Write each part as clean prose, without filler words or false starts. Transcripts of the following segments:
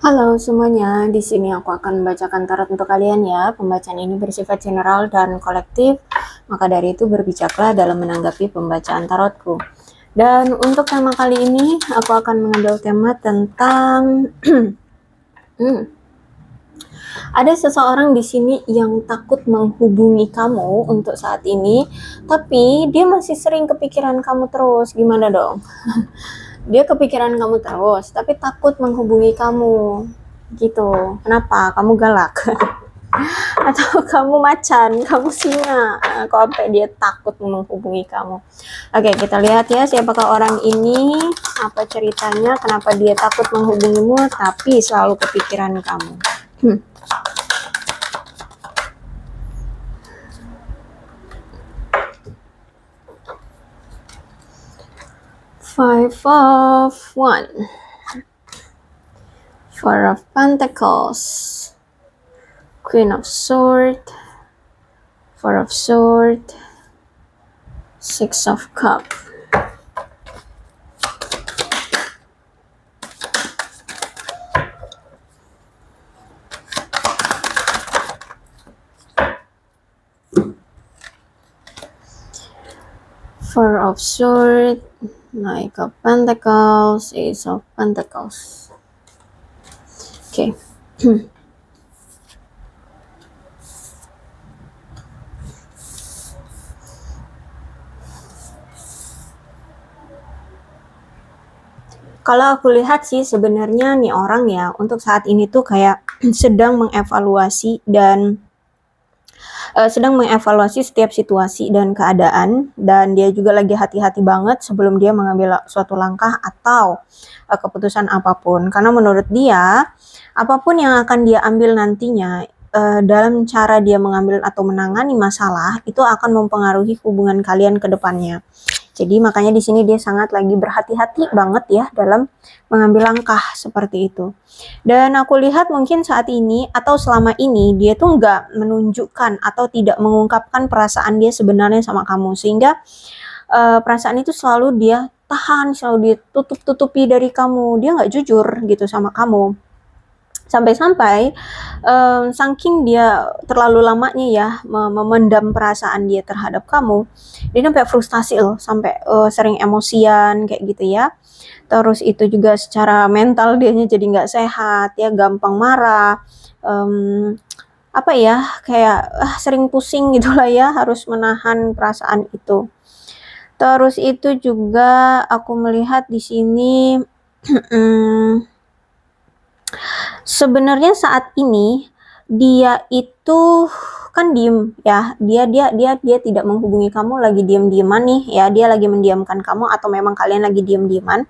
Halo semuanya, di sini aku akan membacakan tarot untuk kalian ya. Pembacaan ini bersifat general dan kolektif, maka dari itu berbijaklah dalam menanggapi pembacaan tarotku. Dan untuk tema kali ini, aku akan mengambil tema tentang ada seseorang di sini yang takut menghubungi kamu untuk saat ini, tapi dia masih sering kepikiran kamu terus. Gimana dong? Dia kepikiran kamu terus, tapi takut menghubungi kamu. Gitu. Kenapa? Kamu galak? Atau kamu macan, kamu singa, kok sampai dia takut menghubungi kamu. Oke, kita lihat ya siapakah orang ini, apa ceritanya, kenapa dia takut menghubungimu tapi selalu kepikiran kamu. Five of Wands, Four of Pentacles, Queen of Swords, Four of Swords, Six of Cups. Four of Swords, Knight of Pentacles, Ace of Pentacles. Oke. Kalau aku lihat sih sebenarnya nih orang ya untuk saat ini tuh kayak sedang mengevaluasi dan sedang mengevaluasi setiap situasi dan keadaan, dan dia juga lagi hati-hati banget sebelum dia mengambil suatu langkah atau keputusan apapun, karena menurut dia apapun yang akan dia ambil nantinya dalam cara dia mengambil atau menangani masalah itu akan mempengaruhi hubungan kalian ke depannya. Jadi makanya di sini dia sangat lagi berhati-hati banget ya dalam mengambil langkah seperti itu. Dan aku lihat mungkin saat ini atau selama ini dia tuh nggak menunjukkan atau tidak mengungkapkan perasaan dia sebenarnya sama kamu, sehingga perasaan itu selalu dia tahan, selalu ditutup-tutupi dari kamu. Dia nggak jujur gitu sama kamu. Sampai-sampai saking dia terlalu lamanya ya memendam perasaan dia terhadap kamu, dia sampai frustasi loh, sampai sering emosian kayak gitu ya. Terus itu juga secara mental dianya jadi nggak sehat ya, gampang marah, apa ya, kayak sering pusing gitulah ya, harus menahan perasaan itu. Terus itu juga aku melihat di sini sebenarnya saat ini dia itu kan diem ya, dia tidak menghubungi kamu, lagi diem-dieman nih ya, dia lagi mendiamkan kamu atau memang kalian lagi diem-dieman.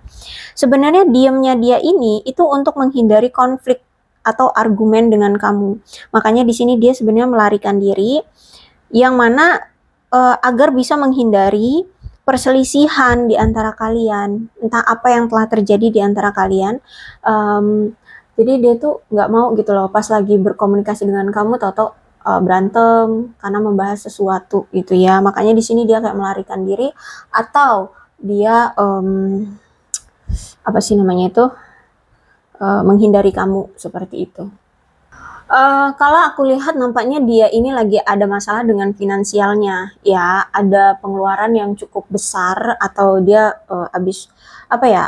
Sebenarnya diemnya dia ini itu untuk menghindari konflik atau argumen dengan kamu. Makanya di sini dia sebenarnya melarikan diri, yang mana agar bisa menghindari perselisihan di antara kalian, entah apa yang telah terjadi di antara kalian. Jadi dia tuh nggak mau gitu loh pas lagi berkomunikasi dengan kamu tahu-tahu berantem karena membahas sesuatu gitu ya. Makanya di sini dia kayak melarikan diri atau dia apa sih namanya itu menghindari kamu seperti itu. Kalau aku lihat nampaknya dia ini lagi ada masalah dengan finansialnya ya, ada pengeluaran yang cukup besar atau dia habis apa ya,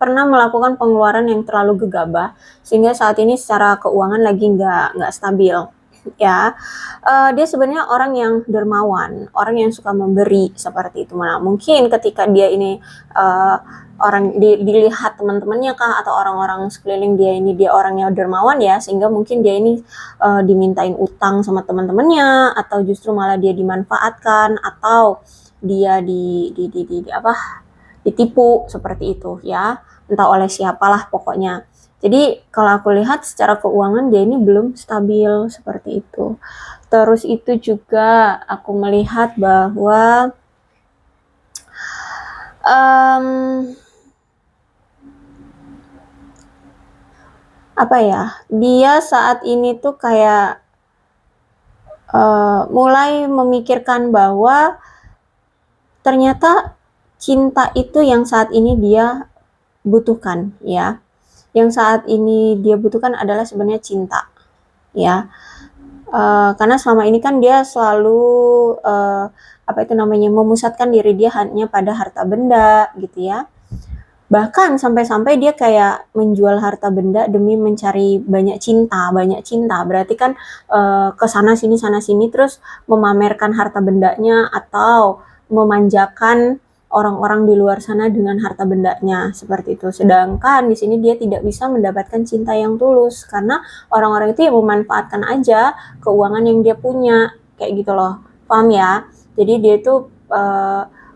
pernah melakukan pengeluaran yang terlalu gegabah sehingga saat ini secara keuangan lagi nggak stabil ya. Dia sebenarnya orang yang dermawan, orang yang suka memberi seperti itu. Nah, mungkin ketika dia ini orang dilihat teman-temannya kah atau orang-orang sekeliling dia ini dia orangnya dermawan ya, sehingga mungkin dia ini dimintain utang sama teman-temannya, atau justru malah dia dimanfaatkan, atau dia ditipu seperti itu ya, entah oleh siapalah pokoknya. Jadi kalau aku lihat secara keuangan dia ini belum stabil seperti itu. Terus itu juga aku melihat bahwa apa ya, dia saat ini tuh kayak mulai memikirkan bahwa ternyata cinta itu yang saat ini dia butuhkan ya. Yang saat ini dia butuhkan adalah sebenarnya cinta, ya. Karena selama ini kan dia selalu memusatkan diri dia hanya pada harta benda gitu ya. Bahkan sampai-sampai dia kayak menjual harta benda demi mencari banyak cinta. Berarti kan ke sana sini terus memamerkan harta bendanya atau memanjakan orang-orang di luar sana dengan harta bendanya seperti itu. Sedangkan di sini dia tidak bisa mendapatkan cinta yang tulus karena orang-orang itu ya memanfaatkan aja keuangan yang dia punya kayak gitu loh. Paham ya? Jadi dia tuh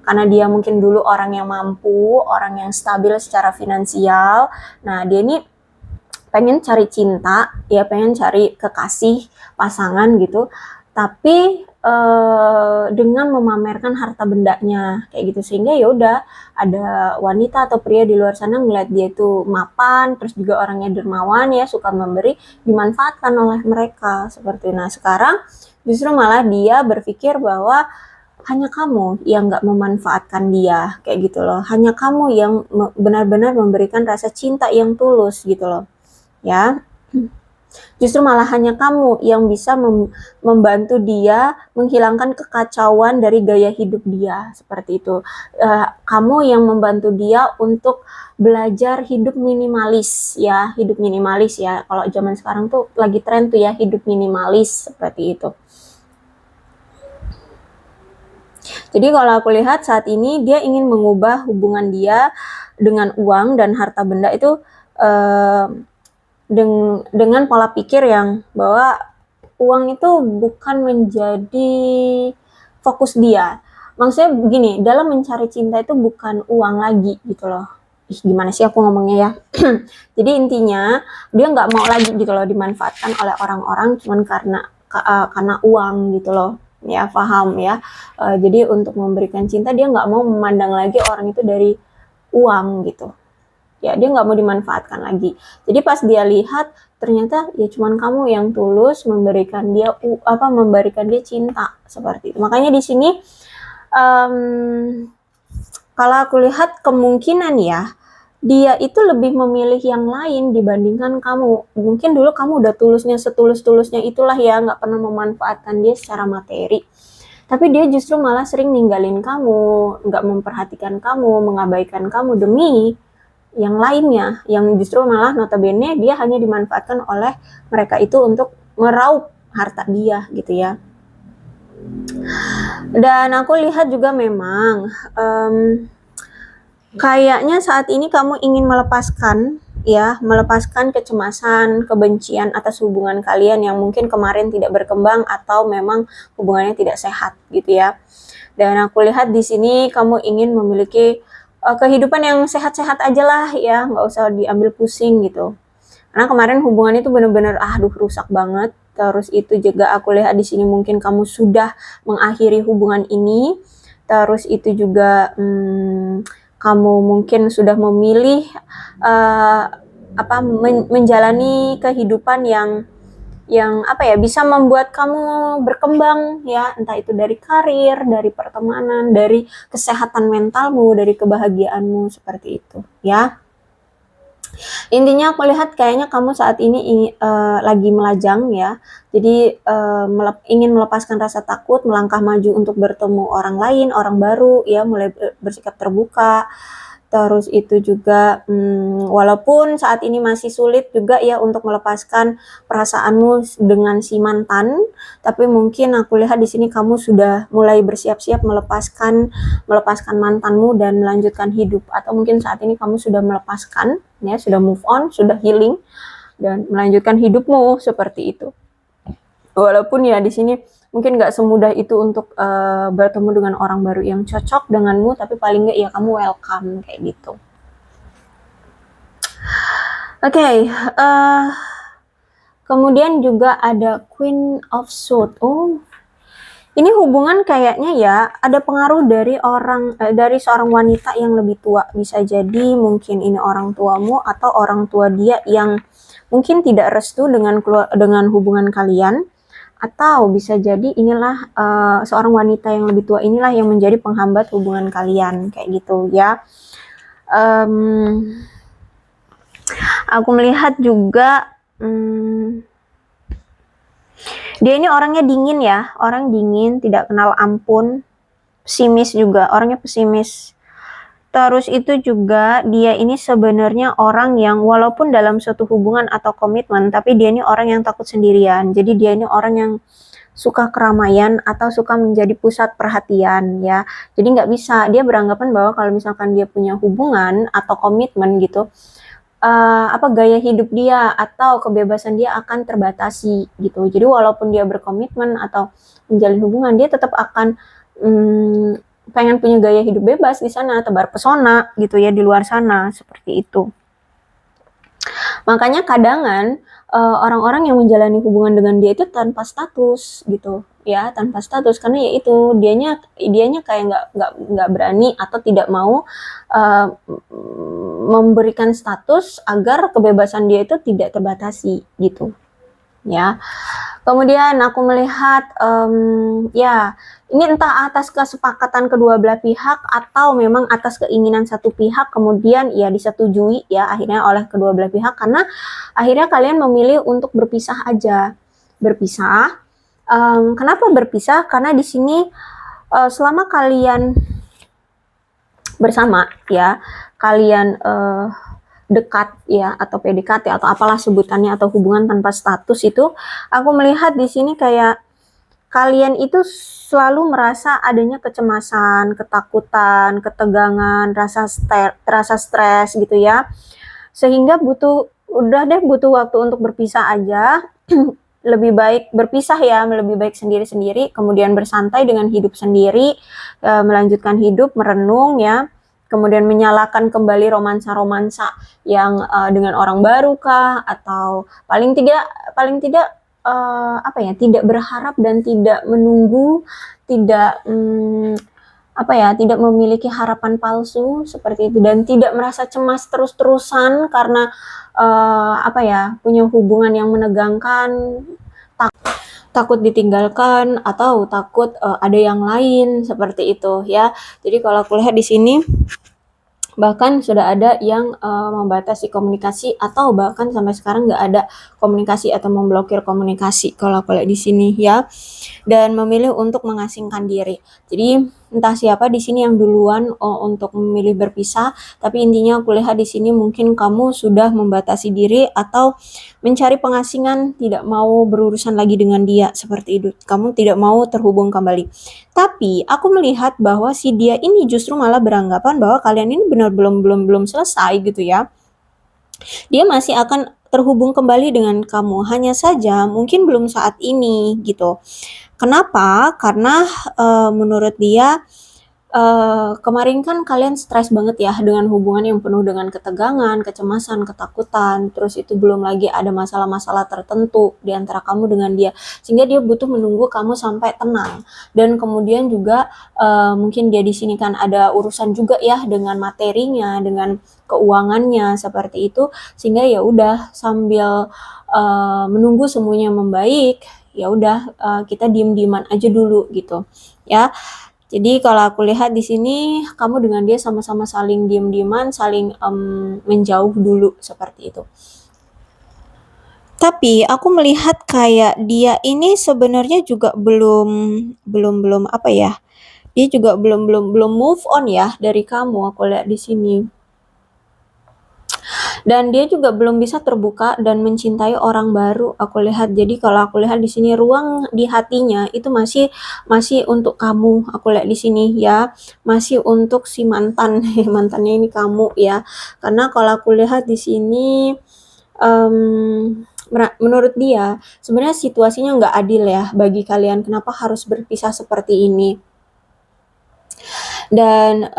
karena dia mungkin dulu orang yang mampu, orang yang stabil secara finansial. Nah, dia ini pengen cari cinta, ya pengen cari kekasih, pasangan gitu. Tapi dengan memamerkan harta bendanya kayak gitu, sehingga ya udah ada wanita atau pria di luar sana ngeliat dia tuh mapan, terus juga orangnya dermawan ya, suka memberi, dimanfaatkan oleh mereka seperti. Nah, sekarang justru malah dia berpikir bahwa hanya kamu yang gak memanfaatkan dia kayak gitu loh, hanya kamu yang benar-benar memberikan rasa cinta yang tulus gitu loh ya. Justru malah hanya kamu yang bisa membantu dia menghilangkan kekacauan dari gaya hidup dia seperti itu. Kamu yang membantu dia untuk belajar hidup minimalis ya, kalau zaman sekarang tuh lagi tren tuh ya, hidup minimalis seperti itu. Jadi kalau aku lihat saat ini dia ingin mengubah hubungan dia dengan uang dan harta benda itu dengan pola pikir yang bahwa uang itu bukan menjadi fokus dia. Maksudnya begini, dalam mencari cinta itu bukan uang lagi gitu loh. Gimana sih aku ngomongnya ya? Jadi intinya dia nggak mau lagi gitu loh dimanfaatkan oleh orang-orang cuman karena uang gitu loh. Ya paham ya. Jadi untuk memberikan cinta dia nggak mau memandang lagi orang itu dari uang gitu. Ya dia nggak mau dimanfaatkan lagi. Jadi pas dia lihat ternyata ya cuman kamu yang tulus memberikan dia cinta seperti itu. Makanya di sini kalau aku lihat kemungkinan ya dia itu lebih memilih yang lain dibandingkan kamu. Mungkin dulu kamu udah setulus-tulusnya itulah ya, nggak pernah memanfaatkan dia secara materi. Tapi dia justru malah sering ninggalin kamu, nggak memperhatikan kamu, mengabaikan kamu demi yang lainnya, yang justru malah notabene dia hanya dimanfaatkan oleh mereka itu untuk meraup harta dia gitu ya. Dan aku lihat juga memang kayaknya saat ini kamu ingin melepaskan kecemasan, kebencian atas hubungan kalian yang mungkin kemarin tidak berkembang atau memang hubungannya tidak sehat gitu ya. Dan aku lihat di sini kamu ingin memiliki kehidupan yang sehat-sehat aja lah ya, nggak usah diambil pusing gitu. Karena kemarin hubungan itu benar-benar rusak banget. Terus itu juga aku lihat di sini mungkin kamu sudah mengakhiri hubungan ini. Terus itu juga kamu mungkin sudah memilih menjalani kehidupan yang bisa membuat kamu berkembang ya, entah itu dari karir, dari pertemanan, dari kesehatan mentalmu, dari kebahagiaanmu seperti itu ya. Intinya aku lihat kayaknya kamu saat ini lagi melajang ya. Jadi ingin melepaskan rasa takut, melangkah maju untuk bertemu orang lain, orang baru ya, mulai bersikap terbuka. Terus itu juga walaupun saat ini masih sulit juga ya untuk melepaskan perasaanmu dengan si mantan, tapi mungkin aku lihat di sini kamu sudah mulai bersiap-siap melepaskan mantanmu dan melanjutkan hidup, atau mungkin saat ini kamu sudah melepaskan ya, sudah move on, sudah healing dan melanjutkan hidupmu seperti itu. Walaupun ya di sini mungkin nggak semudah itu untuk bertemu dengan orang baru yang cocok denganmu, tapi paling nggak ya kamu welcome kayak gitu. Oke, kemudian juga ada Queen of Swords. Oh, ini hubungan kayaknya ya ada pengaruh dari dari seorang wanita yang lebih tua. Bisa jadi mungkin ini orang tuamu atau orang tua dia yang mungkin tidak restu dengan hubungan kalian. Atau bisa jadi inilah seorang wanita yang lebih tua inilah yang menjadi penghambat hubungan kalian kayak gitu ya. Aku melihat juga dia ini orangnya dingin ya, orang dingin, tidak kenal ampun, pesimis juga, orangnya pesimis. Terus itu juga dia ini sebenarnya orang yang walaupun dalam suatu hubungan atau komitmen, tapi dia ini orang yang takut sendirian. Jadi dia ini orang yang suka keramaian atau suka menjadi pusat perhatian ya. Jadi nggak bisa, dia beranggapan bahwa kalau misalkan dia punya hubungan atau komitmen gitu, gaya hidup dia atau kebebasan dia akan terbatasi gitu. Jadi walaupun dia berkomitmen atau menjalin hubungan, dia tetap akan pengen punya gaya hidup bebas di sana, tebar pesona gitu ya di luar sana, seperti itu. Makanya kadangan orang-orang yang menjalani hubungan dengan dia itu tanpa status gitu ya, tanpa status, karena ya itu dianya kayak nggak berani atau tidak mau memberikan status agar kebebasan dia itu tidak terbatasi gitu ya. Kemudian aku melihat ya ini entah atas kesepakatan kedua belah pihak atau memang atas keinginan satu pihak kemudian ya disetujui ya akhirnya oleh kedua belah pihak, karena akhirnya kalian memilih untuk berpisah aja. Berpisah. Kenapa berpisah? Karena di sini selama kalian bersama ya, kalian dekat ya atau PDKT atau apalah sebutannya atau hubungan tanpa status itu, aku melihat di sini kayak kalian itu selalu merasa adanya kecemasan, ketakutan, ketegangan, rasa stres gitu ya. Sehingga butuh waktu untuk berpisah aja. Lebih baik berpisah ya, lebih baik sendiri-sendiri, kemudian bersantai dengan hidup sendiri, melanjutkan hidup, merenung ya. Kemudian menyalakan kembali romansa-romansa yang dengan orang baru kah, atau paling tidak tidak berharap dan tidak menunggu, tidak tidak memiliki harapan palsu seperti itu, dan tidak merasa cemas terus-terusan karena punya hubungan yang menegangkan, takut ditinggalkan atau takut ada yang lain seperti itu ya. Jadi kalau aku lihat di sini bahkan sudah ada yang membatasi komunikasi atau bahkan sampai sekarang nggak ada komunikasi atau memblokir komunikasi kalau aku lihat di sini ya, dan memilih untuk mengasingkan diri. Jadi entah siapa di sini yang duluan untuk memilih berpisah, tapi intinya aku lihat di sini mungkin kamu sudah membatasi diri atau mencari pengasingan, tidak mau berurusan lagi dengan dia seperti itu. Kamu tidak mau terhubung kembali. Tapi aku melihat bahwa si dia ini justru malah beranggapan bahwa kalian ini benar belum selesai gitu ya. Dia masih akan terhubung kembali dengan kamu, hanya saja mungkin belum saat ini gitu. Kenapa? Karena menurut dia kemarin kan kalian stres banget ya dengan hubungan yang penuh dengan ketegangan, kecemasan, ketakutan, terus itu belum lagi ada masalah-masalah tertentu di antara kamu dengan dia, sehingga dia butuh menunggu kamu sampai tenang. Dan kemudian juga mungkin dia di sini kan ada urusan juga ya dengan materinya, dengan keuangannya seperti itu, sehingga ya udah sambil menunggu semuanya membaik, ya udah kita diem-dieman aja dulu gitu ya. Jadi kalau aku lihat di sini kamu dengan dia sama-sama saling diem-dieman, saling menjauh dulu seperti itu. Tapi aku melihat kayak dia ini sebenarnya juga belum dia juga belum move on ya dari kamu, aku lihat di sini. Dan dia juga belum bisa terbuka dan mencintai orang baru, aku lihat. Jadi kalau aku lihat di sini ruang di hatinya itu masih untuk kamu, aku lihat di sini ya. Masih untuk si mantan, mantannya ini kamu ya. Karena kalau aku lihat di sini menurut dia sebenarnya situasinya nggak adil ya bagi kalian. Kenapa harus berpisah seperti ini? Dan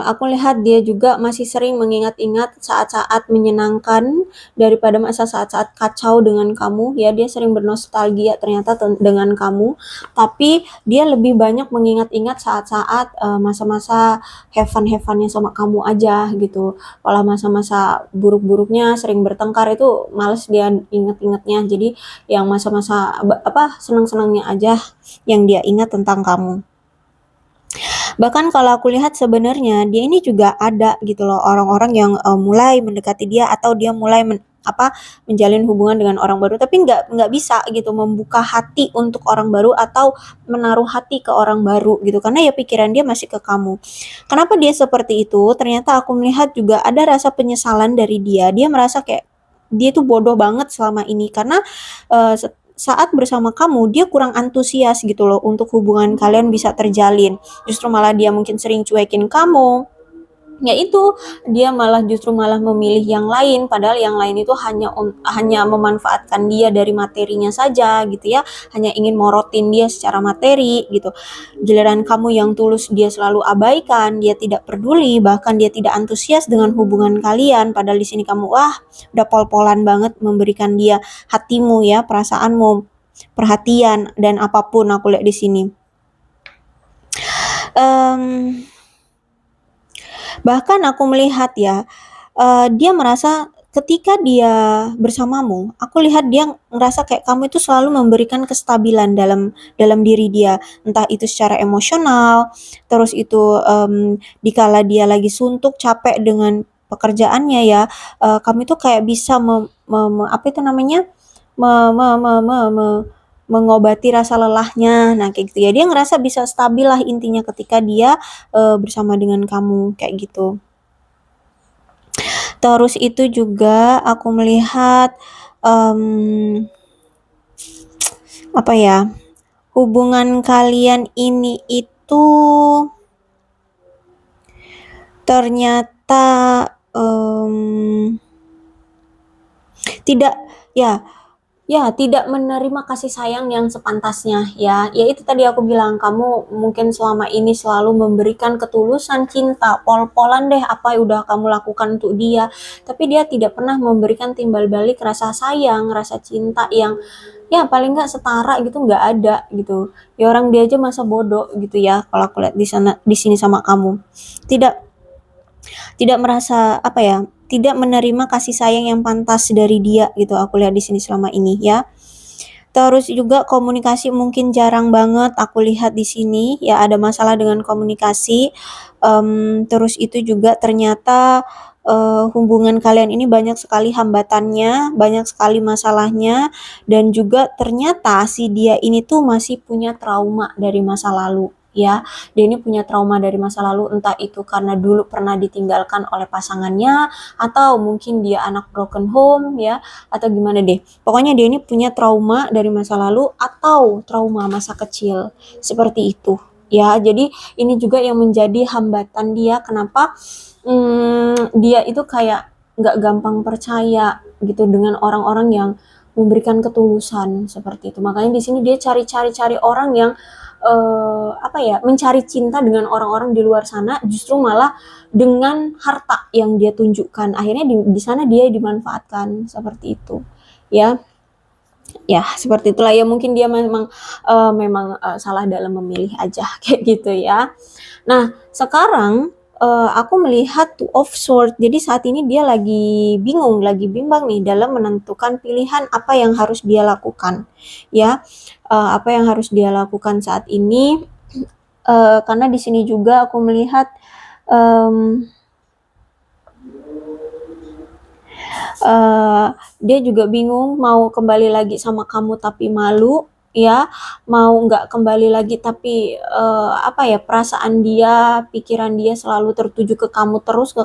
aku lihat dia juga masih sering mengingat-ingat saat-saat menyenangkan daripada saat-saat kacau dengan kamu ya. Dia sering bernostalgia ternyata dengan kamu, tapi dia lebih banyak mengingat-ingat saat-saat masa-masa have fun-nya sama kamu aja gitu. Kalau masa-masa buruk-buruknya sering bertengkar itu males dia inget-ingetnya. Jadi yang masa-masa senang-senangnya aja yang dia ingat tentang kamu. Bahkan kalau aku lihat sebenarnya dia ini juga ada gitu loh orang-orang yang, mulai mendekati dia atau dia mulai menjalin hubungan dengan orang baru, tapi nggak bisa gitu membuka hati untuk orang baru atau menaruh hati ke orang baru gitu, karena ya pikiran dia masih ke kamu. Kenapa dia seperti itu? Ternyata aku melihat juga ada rasa penyesalan dari dia. Dia merasa kayak dia tuh bodoh banget selama ini karena, saat bersama kamu dia kurang antusias gitu loh untuk hubungan kalian bisa terjalin. Justru malah dia mungkin sering cuekin kamu, ya itu, dia malah memilih yang lain, padahal yang lain itu hanya memanfaatkan dia dari materinya saja gitu ya, hanya ingin morotin dia secara materi gitu. Giliran kamu yang tulus dia selalu abaikan, dia tidak peduli, bahkan dia tidak antusias dengan hubungan kalian, padahal di sini kamu udah pol-polan banget memberikan dia hatimu ya, perasaanmu, perhatian dan apapun aku lihat di sini. Bahkan aku melihat ya, dia merasa ketika dia bersamamu, aku lihat dia ngerasa kayak kamu itu selalu memberikan kestabilan dalam dalam diri dia, entah itu secara emosional, terus itu, dikala dia lagi suntuk, capek dengan pekerjaannya ya, kamu itu kayak bisa apa itu namanya, me me me me me mengobati rasa lelahnya. Nah, kayak gitu ya. Dia ngerasa bisa stabil lah intinya ketika dia, bersama dengan kamu, kayak gitu. Terus itu juga aku melihat, apa ya, hubungan kalian ini itu ternyata, tidak tidak menerima kasih sayang yang sepantasnya ya. Ya itu tadi aku bilang, kamu mungkin selama ini selalu memberikan ketulusan cinta, pol-polan deh apa yang udah kamu lakukan untuk dia, tapi dia tidak pernah memberikan timbal balik rasa sayang, rasa cinta yang ya paling nggak setara gitu, nggak ada gitu. Ya orang dia aja masa bodoh gitu ya kalau aku lihat di sini sama kamu. Tidak tidak merasa apa ya, tidak menerima kasih sayang yang pantas dari dia gitu aku lihat di sini selama ini ya. Terus juga komunikasi mungkin jarang banget aku lihat di sini ya, ada masalah dengan komunikasi. Terus itu juga ternyata, hubungan kalian ini banyak sekali hambatannya, banyak sekali masalahnya, dan juga ternyata si dia ini tuh masih punya trauma dari masa lalu ya. Dia ini punya trauma dari masa lalu, entah itu karena dulu pernah ditinggalkan oleh pasangannya, atau mungkin dia anak broken home ya, atau gimana deh. Pokoknya dia ini punya trauma dari masa lalu atau trauma masa kecil, seperti itu ya. Jadi ini juga yang menjadi hambatan dia kenapa, dia itu kayak nggak gampang percaya gitu dengan orang-orang yang memberikan ketulusan, seperti itu. Makanya di sini dia cari orang yang, mencari cinta dengan orang-orang di luar sana, justru malah dengan harta yang dia tunjukkan. Akhirnya di sana dia dimanfaatkan, seperti itu ya. Ya seperti itulah ya, mungkin dia memang salah dalam memilih aja kayak gitu ya. Nah sekarang, aku melihat Two of Swords. Jadi saat ini dia lagi bingung, lagi bimbang nih dalam menentukan pilihan apa yang harus dia lakukan ya. Apa yang harus dia lakukan saat ini, karena di sini juga aku melihat, dia juga bingung mau kembali lagi sama kamu tapi malu ya, mau nggak kembali lagi tapi, perasaan dia, pikiran dia selalu tertuju ke kamu terus,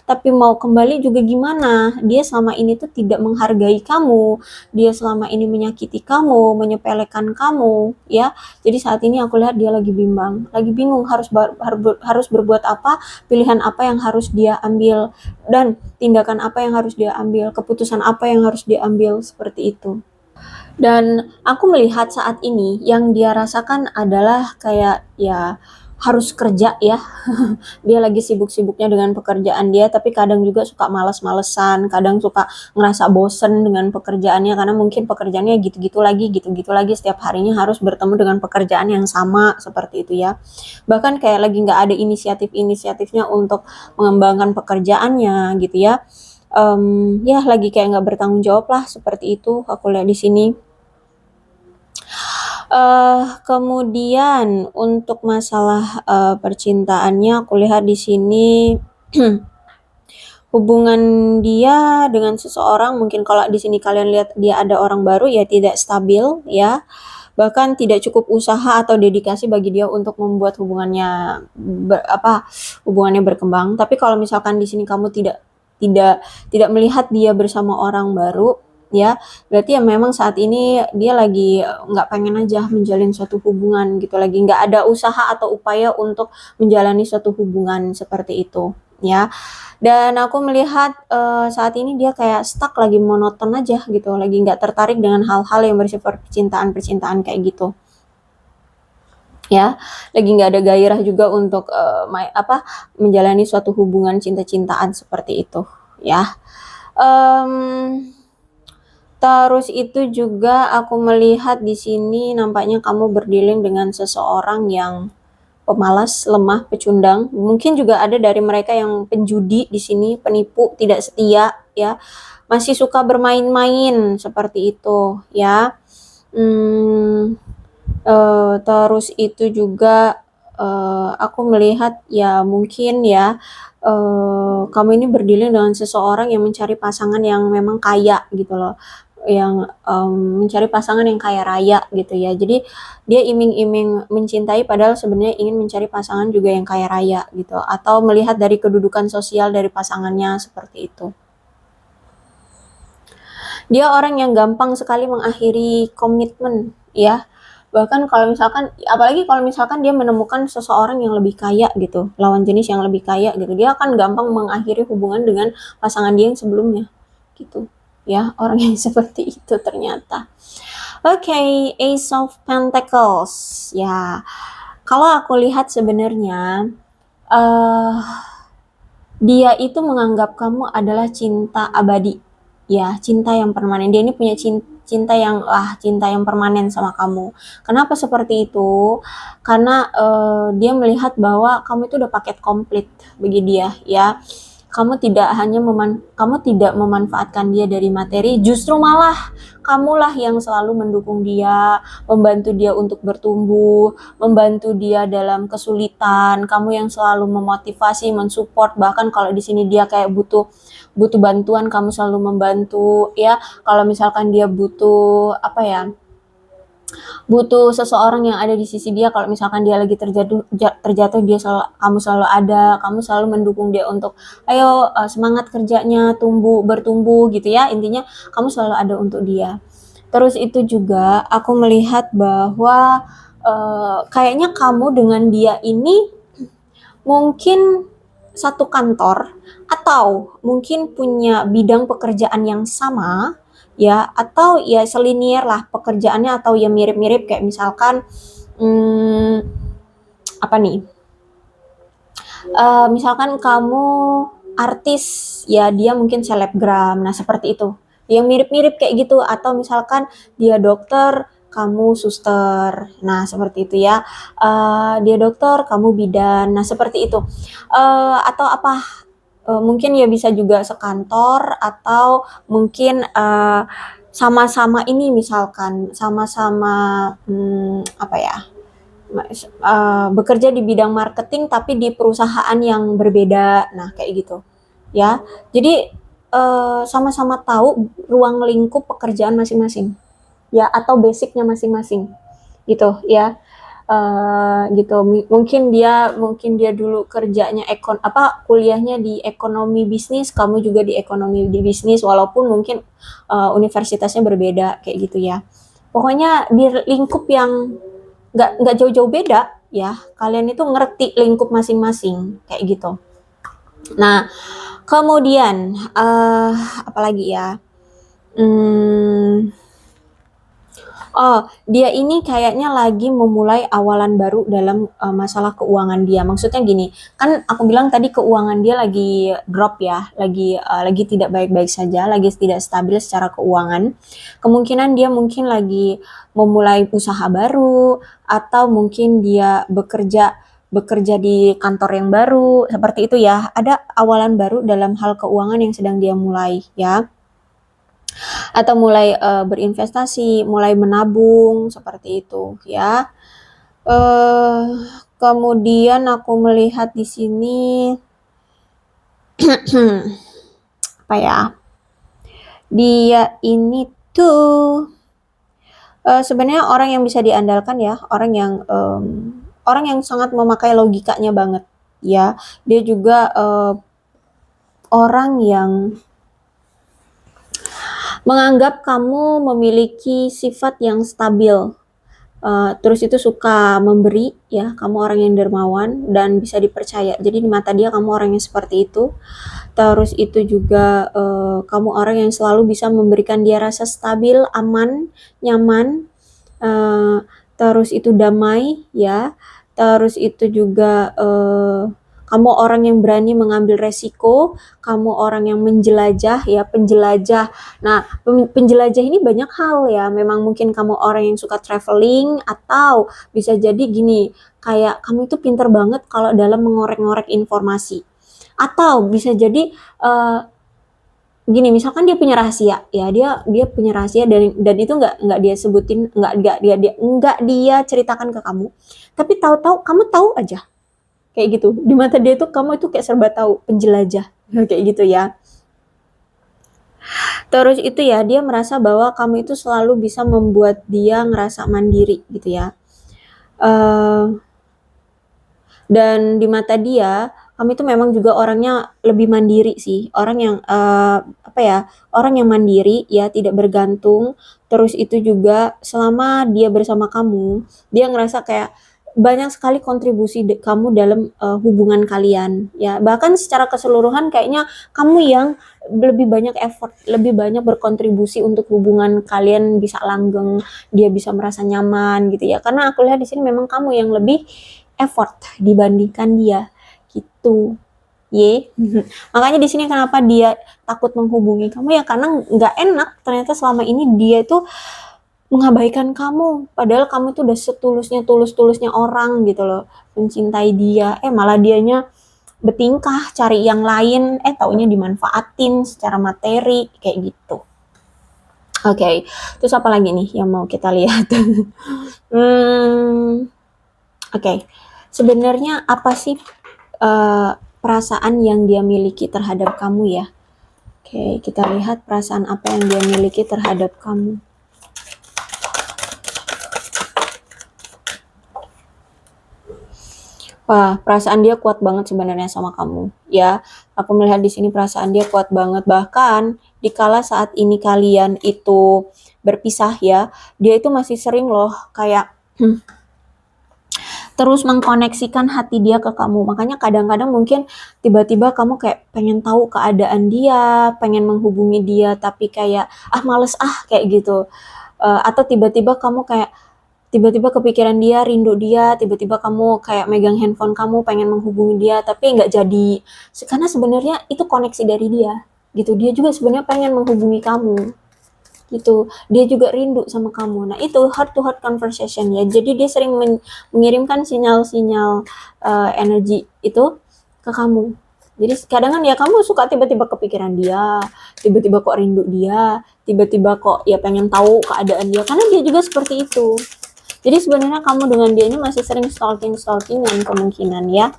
tapi mau kembali juga gimana, dia selama ini tuh tidak menghargai kamu, dia selama ini menyakiti kamu, menyepelekan kamu ya. Jadi saat ini aku lihat dia lagi bingung harus berbuat apa, pilihan apa yang harus dia ambil, dan tindakan apa yang harus dia ambil, keputusan apa yang harus dia ambil, seperti itu. Dan aku melihat saat ini yang dia rasakan adalah kayak ya harus kerja ya. Dia lagi sibuk-sibuknya dengan pekerjaan dia, tapi kadang juga suka malas-malesan, kadang suka ngerasa bosen dengan pekerjaannya karena mungkin pekerjaannya gitu-gitu lagi setiap harinya harus bertemu dengan pekerjaan yang sama, seperti itu ya. Bahkan kayak lagi nggak ada inisiatifnya untuk mengembangkan pekerjaannya gitu ya. Ya lagi kayak nggak bertanggung jawab lah, seperti itu aku lihat di sini. Kemudian untuk masalah, percintaannya aku lihat di sini hubungan dia dengan seseorang mungkin kalau di sini kalian lihat dia ada orang baru ya tidak stabil ya, bahkan tidak cukup usaha atau dedikasi bagi dia untuk membuat hubungannya berkembang. Tapi kalau misalkan di sini kamu tidak tidak melihat dia bersama orang baru, ya berarti ya memang saat ini dia lagi nggak pengen aja menjalin suatu hubungan gitu, lagi nggak ada usaha atau upaya untuk menjalani suatu hubungan seperti itu, ya. Dan aku melihat, saat ini dia kayak stuck lagi monoton aja gitu, lagi nggak tertarik dengan hal-hal yang bersifat percintaan-percintaan kayak gitu. Ya, lagi nggak ada gairah juga untuk, menjalani suatu hubungan cinta-cintaan seperti itu, ya. Mmm, Terus itu juga aku melihat di sini nampaknya kamu berdealing dengan seseorang yang pemalas, lemah, pecundang. Mungkin juga ada dari mereka yang penjudi di sini, penipu, tidak setia, ya. Masih suka bermain-main seperti itu, ya. Hmm, Terus itu juga aku melihat ya mungkin ya kamu ini berdealing dengan seseorang yang mencari pasangan yang memang kaya gitu loh, yang mencari pasangan yang kaya raya gitu ya. Jadi dia iming-iming mencintai padahal sebenarnya ingin mencari pasangan juga yang kaya raya gitu, atau melihat dari kedudukan sosial dari pasangannya seperti itu. Dia orang yang gampang sekali mengakhiri komitmen ya. Bahkan kalau misalkan apalagi kalau misalkan dia menemukan seseorang yang lebih kaya gitu, lawan jenis yang lebih kaya gitu, dia akan gampang mengakhiri hubungan dengan pasangan dia yang sebelumnya, gitu. Ya, orang yang seperti itu ternyata. Oke, Ace of Pentacles. Ya, kalau aku lihat sebenarnya eh dia itu menganggap kamu adalah cinta abadi, ya, cinta yang permanen. Dia ini punya cinta yang permanen sama kamu. Kenapa seperti itu? Karena dia melihat bahwa kamu itu udah paket komplit bagi dia, ya. Kamu tidak memanfaatkan dia dari materi, justru malah kamulah yang selalu mendukung dia, membantu dia untuk bertumbuh, membantu dia dalam kesulitan, kamu yang selalu memotivasi, mensupport, bahkan kalau di sini dia kayak butuh butuh bantuan kamu selalu membantu ya. Kalau misalkan dia butuh butuh seseorang yang ada di sisi dia, kalau misalkan dia lagi terjatuh kamu selalu ada, kamu selalu mendukung dia untuk ayo semangat kerjanya, bertumbuh gitu ya. Intinya kamu selalu ada untuk dia. Terus itu juga aku melihat bahwa kayaknya kamu dengan dia ini mungkin satu kantor atau mungkin punya bidang pekerjaan yang sama ya, atau ya selinier lah pekerjaannya, atau ya mirip-mirip kayak misalkan hmm, apa nih, misalkan kamu artis ya, dia mungkin selebgram, nah seperti itu yang mirip-mirip kayak gitu. Atau misalkan dia dokter, kamu suster, nah seperti itu ya. Dia dokter, kamu bidan, nah seperti itu. Atau mungkin ya bisa juga sekantor, atau mungkin sama-sama ini, misalkan sama-sama bekerja di bidang marketing tapi di perusahaan yang berbeda, nah kayak gitu ya. Jadi sama-sama tahu ruang lingkup pekerjaan masing-masing ya, atau basicnya masing-masing gitu ya. Gitu, mungkin dia dulu kerjanya kuliahnya di ekonomi bisnis, kamu juga di ekonomi di bisnis, walaupun mungkin universitasnya berbeda kayak gitu ya. Pokoknya di lingkup yang nggak jauh-jauh beda ya, kalian itu ngerti lingkup masing-masing kayak gitu. Nah kemudian apalagi ya, hmm, dia ini kayaknya lagi memulai awalan baru dalam masalah keuangan dia. Maksudnya gini, kan aku bilang tadi keuangan dia lagi drop ya, lagi tidak baik-baik saja, lagi tidak stabil secara keuangan. Kemungkinan dia mungkin lagi memulai usaha baru, atau mungkin dia bekerja di kantor yang baru, seperti itu ya. Ada awalan baru dalam hal keuangan yang sedang dia mulai ya. atau mulai berinvestasi, mulai menabung seperti itu ya. Eh, Kemudian aku melihat di sini apa ya? Dia ini tuh sebenarnya orang yang bisa diandalkan ya, orang yang sangat memakai logikanya banget ya. Dia juga orang yang menganggap kamu memiliki sifat yang stabil. Terus itu suka memberi ya, kamu orang yang dermawan dan bisa dipercaya. Jadi di mata dia kamu orang yang seperti itu. Terus itu juga kamu orang yang selalu bisa memberikan dia rasa stabil, aman, nyaman. Terus itu damai ya. Terus itu juga kamu orang yang berani mengambil resiko, kamu orang yang menjelajah ya, penjelajah. Nah, penjelajah ini banyak hal ya. Memang mungkin kamu orang yang suka traveling atau bisa jadi gini, kayak kamu itu pinter banget kalau dalam mengorek-ngorek informasi. Atau bisa jadi gini, misalkan dia punya rahasia ya, dia punya rahasia dan itu nggak dia sebutin, nggak dia ceritakan ke kamu, tapi tahu-tahu kamu tahu aja kayak gitu. Di mata dia tuh kamu itu kayak serba tahu, penjelajah kayak gitu ya. Terus itu ya, dia merasa bahwa kamu itu selalu bisa membuat dia ngerasa mandiri gitu ya. Dan di mata dia kamu itu memang juga orangnya lebih mandiri sih, orang yang apa ya, orang yang mandiri ya, tidak bergantung. Terus itu juga selama dia bersama kamu, dia ngerasa kayak banyak sekali kontribusi kamu dalam hubungan kalian ya, bahkan secara keseluruhan kayaknya kamu yang lebih banyak effort, lebih banyak berkontribusi untuk hubungan kalian bisa langgeng, dia bisa merasa nyaman gitu ya, karena aku lihat di sini memang kamu yang lebih effort dibandingkan dia gitu. Makanya di sini kenapa dia takut menghubungi kamu ya, karena nggak enak ternyata selama ini dia itu mengabaikan kamu, padahal kamu tuh udah tulus-tulusnya orang gitu loh, mencintai dia, malah dianya bertingkah cari yang lain, taunya dimanfaatin secara materi kayak gitu. Oke, terus apa lagi nih yang mau kita lihat? Oke. Sebenarnya apa sih perasaan yang dia miliki terhadap kamu ya? Oke, kita lihat perasaan apa yang dia miliki terhadap kamu. Wah, perasaan dia kuat banget sebenarnya sama kamu, ya. Aku melihat di sini perasaan dia kuat banget. Bahkan dikala saat ini kalian itu berpisah ya, dia itu masih sering loh kayak terus mengkoneksikan hati dia ke kamu. Makanya kadang-kadang mungkin tiba-tiba kamu kayak pengen tahu keadaan dia, pengen menghubungi dia, tapi kayak males kayak gitu. Atau tiba-tiba kamu kayak tiba-tiba kepikiran dia, rindu dia, tiba-tiba kamu kayak megang handphone kamu pengen menghubungi dia, tapi nggak jadi. Karena sebenarnya itu koneksi dari dia, gitu. Dia juga sebenarnya pengen menghubungi kamu, gitu. Dia juga rindu sama kamu. Nah itu heart to heart conversation ya. Jadi dia sering mengirimkan sinyal-sinyal energi itu ke kamu. Jadi kadang kan ya kamu suka tiba-tiba kepikiran dia, tiba-tiba kok rindu dia, tiba-tiba kok ya pengen tahu keadaan dia, karena dia juga seperti itu. Jadi sebenarnya kamu dengan dia ini masih sering stalking-stalkingan kemungkinan ya.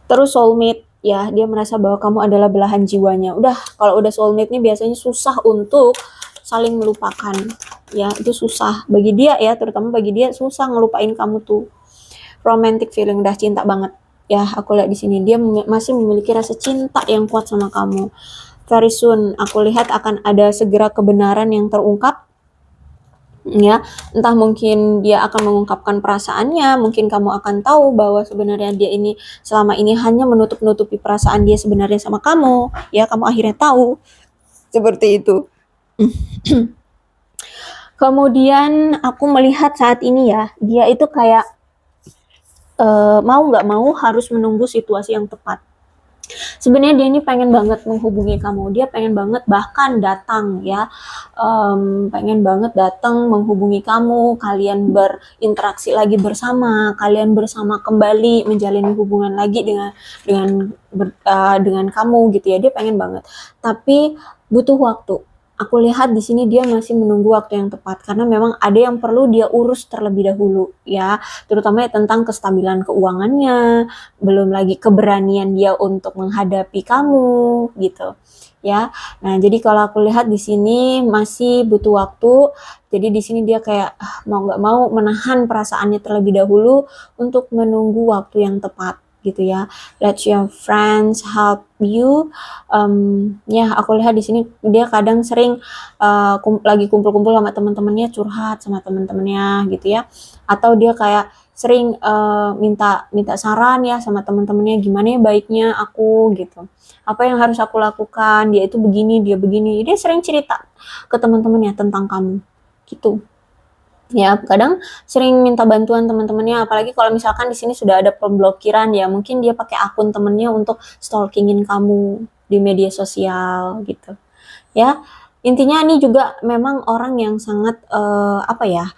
Terus soulmate ya, dia merasa bahwa kamu adalah belahan jiwanya. Udah, kalau udah soulmate nih biasanya susah untuk saling melupakan. Ya, itu susah bagi dia ya, terutama bagi dia susah ngelupain kamu tuh. Romantic feeling, udah cinta banget. Ya, aku lihat di sini dia masih memiliki rasa cinta yang kuat sama kamu. Very soon aku lihat akan ada segera kebenaran yang terungkap. Ya, entah mungkin dia akan mengungkapkan perasaannya, mungkin kamu akan tahu bahwa sebenarnya dia ini selama ini hanya menutup-nutupi perasaan dia sebenarnya sama kamu, ya kamu akhirnya tahu, seperti itu. Kemudian aku melihat saat ini ya, dia itu kayak mau nggak mau harus menunggu situasi yang tepat. Sebenarnya dia ini pengen banget menghubungi kamu, dia pengen banget bahkan datang ya, pengen banget datang menghubungi kamu, kalian berinteraksi lagi bersama, kalian bersama kembali menjalin hubungan lagi dengan kamu gitu ya, dia pengen banget. Tapi butuh waktu. aku lihat di sini dia masih menunggu waktu yang tepat karena memang ada yang perlu dia urus terlebih dahulu ya, terutama ya tentang kestabilan keuangannya, belum lagi keberanian dia untuk menghadapi kamu gitu ya. Nah, jadi kalau aku lihat di sini masih butuh waktu. Jadi di sini dia kayak mau nggak mau menahan perasaannya terlebih dahulu untuk menunggu waktu yang tepat gitu ya. Let your friends help you. Ya aku lihat di sini dia kadang sering lagi kumpul-kumpul sama teman-temannya, curhat sama teman-temannya gitu ya, atau dia kayak sering minta minta saran ya sama teman-temannya, gimana ya baiknya aku gitu, apa yang harus aku lakukan, dia itu begini, dia begini, dia sering cerita ke teman-temannya tentang kamu gitu ya. Kadang sering minta bantuan teman-temannya, apalagi kalau misalkan di sini sudah ada pemblokiran ya, mungkin dia pakai akun temennya untuk stalkingin kamu di media sosial gitu ya. Intinya ini juga memang orang yang sangat apa ya,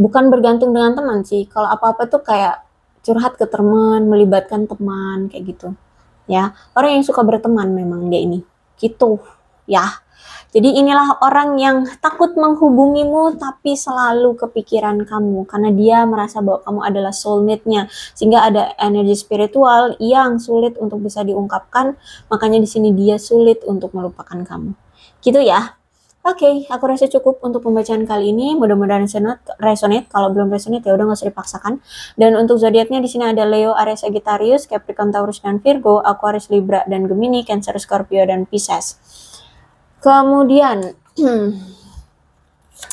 bukan bergantung dengan teman sih, kalau apa-apa tuh kayak curhat ke teman, melibatkan teman kayak gitu ya. Orang yang suka berteman memang dia ini gitu ya. Jadi inilah orang yang takut menghubungimu tapi selalu kepikiran kamu karena dia merasa bahwa kamu adalah soulmate-nya, sehingga ada energi spiritual yang sulit untuk bisa diungkapkan, makanya di sini dia sulit untuk melupakan kamu. Gitu ya. Oke, aku rasa cukup untuk pembacaan kali ini. Mudah-mudahan resonate. Kalau belum resonate ya udah nggak usah dipaksakan. Dan untuk zodiaknya di sini ada Leo, Aries, Sagittarius, Capricorn, Taurus, dan Virgo, Aquarius, Libra, dan Gemini, Cancer, Scorpio, dan Pisces. Kemudian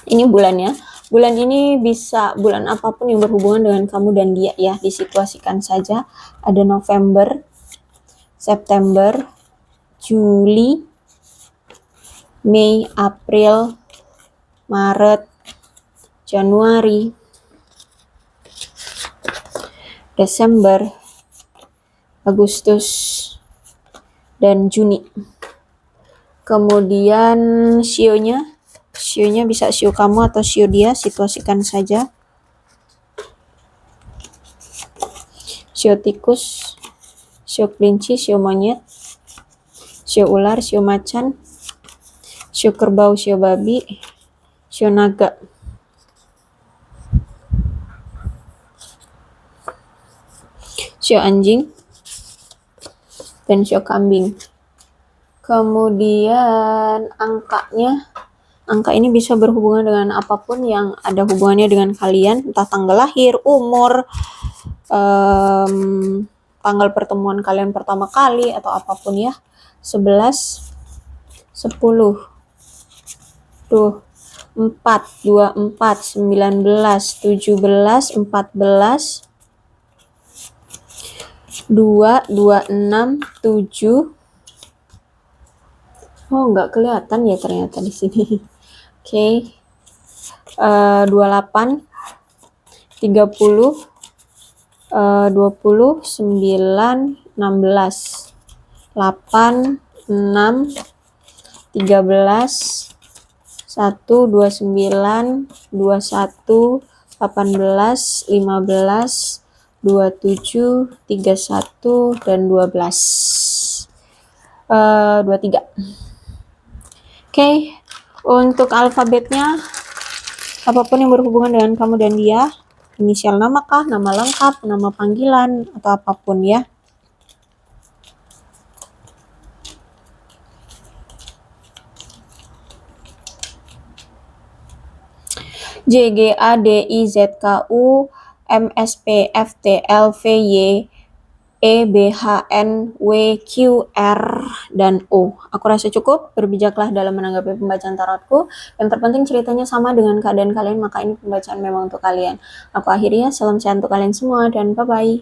ini bulannya. Bulan ini bisa bulan apapun yang berhubungan dengan kamu dan dia ya, disituasikan saja. Ada November, September, Juli, Mei, April, Maret, Januari, Desember, Agustus, dan Juni. Kemudian sionya bisa sio kamu atau sio dia, situasikan saja. Sio tikus, sio kelinci, sio monyet, sio ular, sio macan, sio kerbau, sio babi, sio naga. Sio anjing, dan sio kambing. Kemudian angka ini bisa berhubungan dengan apapun yang ada hubungannya dengan kalian, entah tanggal lahir, umur, tanggal pertemuan kalian pertama kali, atau apapun ya. 11, 10, 4, 24, 19, 17, 14, 2, 26, 7. Oh, nggak kelihatan ya ternyata di sini. Oke. 28, 30, 20, 9, 16, 8, 6, 13, 1, 29, 21, 18, 15, 27, 31, dan 12. 23. Oke, untuk alfabetnya, apapun yang berhubungan dengan kamu dan dia, inisial nama kah, nama lengkap, nama panggilan, atau apapun ya. J, G, A, D, I, Z, K, U, M, S, P, F, T, L, V, Y, E, B, H, N, W, Q, R, dan O. Aku rasa cukup, berbijaklah dalam menanggapi pembacaan tarotku. Yang terpenting ceritanya sama dengan keadaan kalian, maka ini pembacaan memang untuk kalian. Aku akhirnya, salam sehat untuk kalian semua, dan bye-bye.